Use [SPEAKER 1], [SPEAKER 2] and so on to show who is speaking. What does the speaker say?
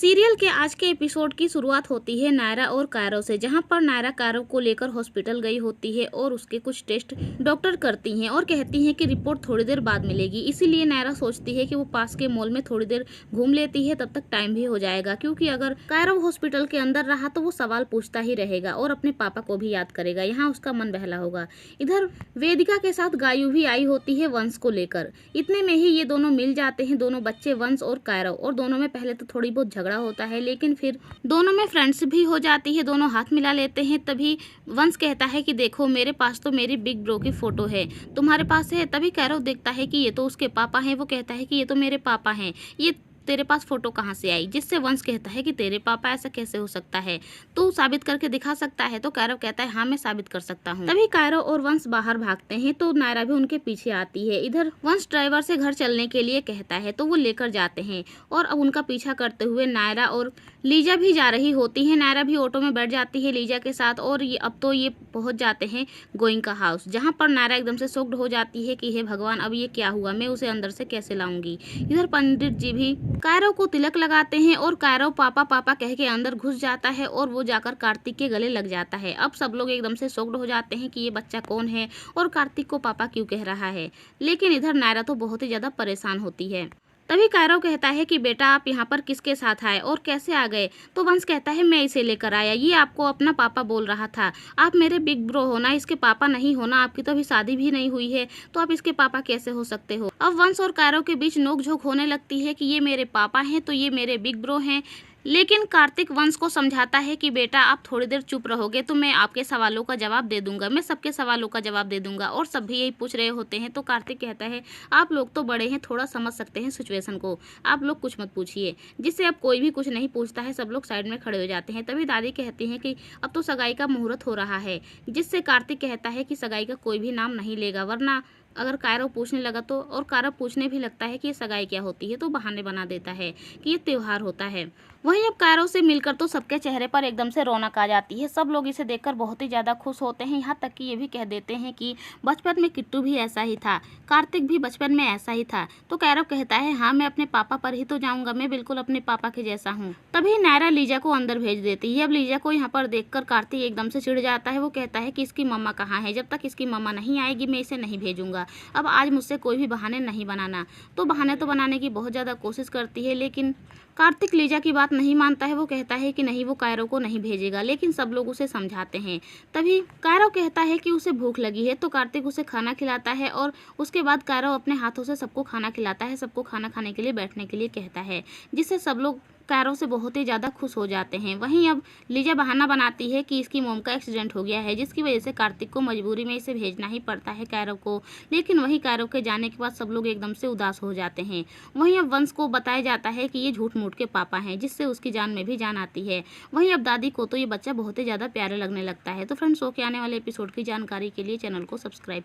[SPEAKER 1] Serial के आज के एपिसोड की शुरुआत होती है नायरा और कायरो से, जहां पर नायरा कायरो को लेकर हॉस्पिटल गई होती है और उसके कुछ टेस्ट डॉक्टर करती हैं और कहती हैं कि रिपोर्ट थोड़ी देर बाद मिलेगी। इसीलिए नायरा सोचती है कि वो पास के मॉल में थोड़ी देर घूम लेती है, तब तक टाइम भी हो जाएगा, क्योंकि अगर कायरो हॉस्पिटल के अंदर रहा तो वो सवाल पूछता ही रहेगा और अपने पापा को भी याद करेगा। यहाँ उसका मन बहला होगा। इधर वेदिका के साथ गायु भी आई होती है वंश को लेकर। इतने में ही ये दोनों मिल जाते हैं, दोनों बच्चे वंश और कायरो, और दोनों में पहले तो थोड़ी बहुत झगड़ा होता है, लेकिन फिर दोनों में फ्रेंड्स भी हो जाती है, दोनों हाथ मिला लेते हैं। तभी वंश कहता है कि देखो मेरे पास तो मेरी बिग ब्रो की फोटो है, तुम्हारे पास है? तभी कैरो देखता है कि ये तो उसके पापा हैं। वो कहता है कि ये तो मेरे पापा हैं, ये तेरे पास फोटो कहाँ से आई? जिससे वंश कहता है कि तेरे पापा, ऐसा कैसे हो सकता है, तू साबित करके दिखा सकता है? तो कैरो कहता है हाँ मैं साबित कर सकता हूँ। तभी कैरो और वंश बाहर भागते हैं तो नायरा भी उनके पीछे आती है। इधर वंश ड्राइवर से घर चलने के लिए कहता है तो वो लेकर जाते हैं और अब उनका पीछा करते हुए नायरा और लीजा भी जा रही होती है। नायरा भी ऑटो में बैठ जाती है लीजा के साथ और अब तो ये पहुंच जाते हैं गोइंका हाउस, जहाँ पर नायरा एकदम से शॉक्ड हो जाती है कि हे भगवान, अब ये क्या हुआ, मैं उसे अंदर से कैसे लाऊंगी। इधर पंडित जी भी कायरो को तिलक लगाते हैं और कायरो पापा पापा कह के अंदर घुस जाता है और वो जाकर कार्तिक के गले लग जाता है। अब सब लोग एकदम से शॉक्ड हो जाते हैं कि ये बच्चा कौन है और कार्तिक को पापा क्यों कह रहा है। लेकिन इधर नायरा तो बहुत ही ज्यादा परेशान होती है। तभी कायरो कहता है कि बेटा आप यहाँ पर किसके साथ आए और कैसे आ गए? तो वंश कहता है मैं इसे लेकर आया, ये आपको अपना पापा बोल रहा था, आप मेरे बिग ब्रो हो ना, इसके पापा नहीं हो ना, आपकी तो अभी शादी भी नहीं हुई है, तो आप इसके पापा कैसे हो सकते हो? अब वंश और कायरो के बीच नोकझोंक होने लगती है कि ये मेरे पापा हैं तो ये मेरे बिग ब्रो हैं। लेकिन कार्तिक वंश को समझाता है कि बेटा आप थोड़ी देर चुप रहोगे तो मैं आपके सवालों का जवाब दे दूंगा, मैं सबके सवालों का जवाब दे दूंगा। और सब भी यही पूछ रहे होते हैं तो कार्तिक कहता है आप लोग तो बड़े हैं, थोड़ा समझ सकते हैं सिचुएशन को, आप लोग कुछ मत पूछिए। जिससे अब कोई भी कुछ नहीं पूछता है, सब लोग साइड में खड़े हो जाते हैं। तभी दादी कहती हैं कि अब तो सगाई का मुहूर्त हो रहा है, जिससे कार्तिक कहता है कि सगाई का कोई भी नाम नहीं लेगा, वरना अगर कायरो पूछने लगा तो, और कायरो पूछने भी लगता है कि ये सगाई क्या होती है, तो बहाने बना देता है कि ये त्योहार होता है। वहीं अब कायरो से मिलकर तो सबके चेहरे पर एकदम से रौनक आ जाती है, सब लोग इसे देखकर बहुत ही ज़्यादा खुश होते हैं। यहाँ तक कि ये भी कह देते हैं कि बचपन में किट्टू भी ऐसा ही था, कार्तिक भी बचपन में ऐसा ही था। तो कायरो कहता है हाँ मैं अपने पापा पर ही तो जाऊँगा, मैं बिल्कुल अपने पापा के जैसा हूँ। तभी नायरा लीजा को अंदर भेज देती है। अब लीजा को यहाँ पर देखकर कार्तिक एकदम से चिढ़ जाता है। वो कहता है कि इसकी मम्मा कहाँ है, जब तक इसकी मम्मा नहीं आएगी मैं इसे नहीं भेजूंगा। अब आज मुझसे कोई भी बहाने नहीं बनाना। तो बहाने तो बनाने की बहुत ज़्यादा कोशिश करती है, लेकिन कार्तिक लीजा की बात नहीं मानता है। वो कहता है कि नहीं, वो कायरो को नहीं भेजेगा, लेकिन सब लोग उसे समझाते हैं। तभी कायरो कहता है कि उसे भूख लगी है, तो कार्तिक उसे खाना खिलाता है और उसके बाद कायरो अपने हाथों से सबको खाना खिलाता है, सबको खाना खाने के लिए बैठने के लिए कहता है, जिससे सब लोग कायरो से बहुत ही ज़्यादा खुश हो जाते हैं। वहीं अब लीजा बहाना बनाती है कि इसकी मोम का एक्सीडेंट हो गया है, जिसकी वजह से कार्तिक को मजबूरी में इसे भेजना ही पड़ता है कायरो को। लेकिन वहीं कायरो के जाने के बाद सब लोग एकदम से उदास हो जाते हैं। वहीं अब वंश को बताया जाता है कि ये झूठ मूठ के पापा हैं, जिससे उसकी जान में भी जान आती है। वहीं अब दादी को तो ये बच्चा बहुत ही ज़्यादा प्यारा लगने लगता है। तो फ्रेंड्स, शो के आने वाले एपिसोड की जानकारी के लिए चैनल को सब्सक्राइब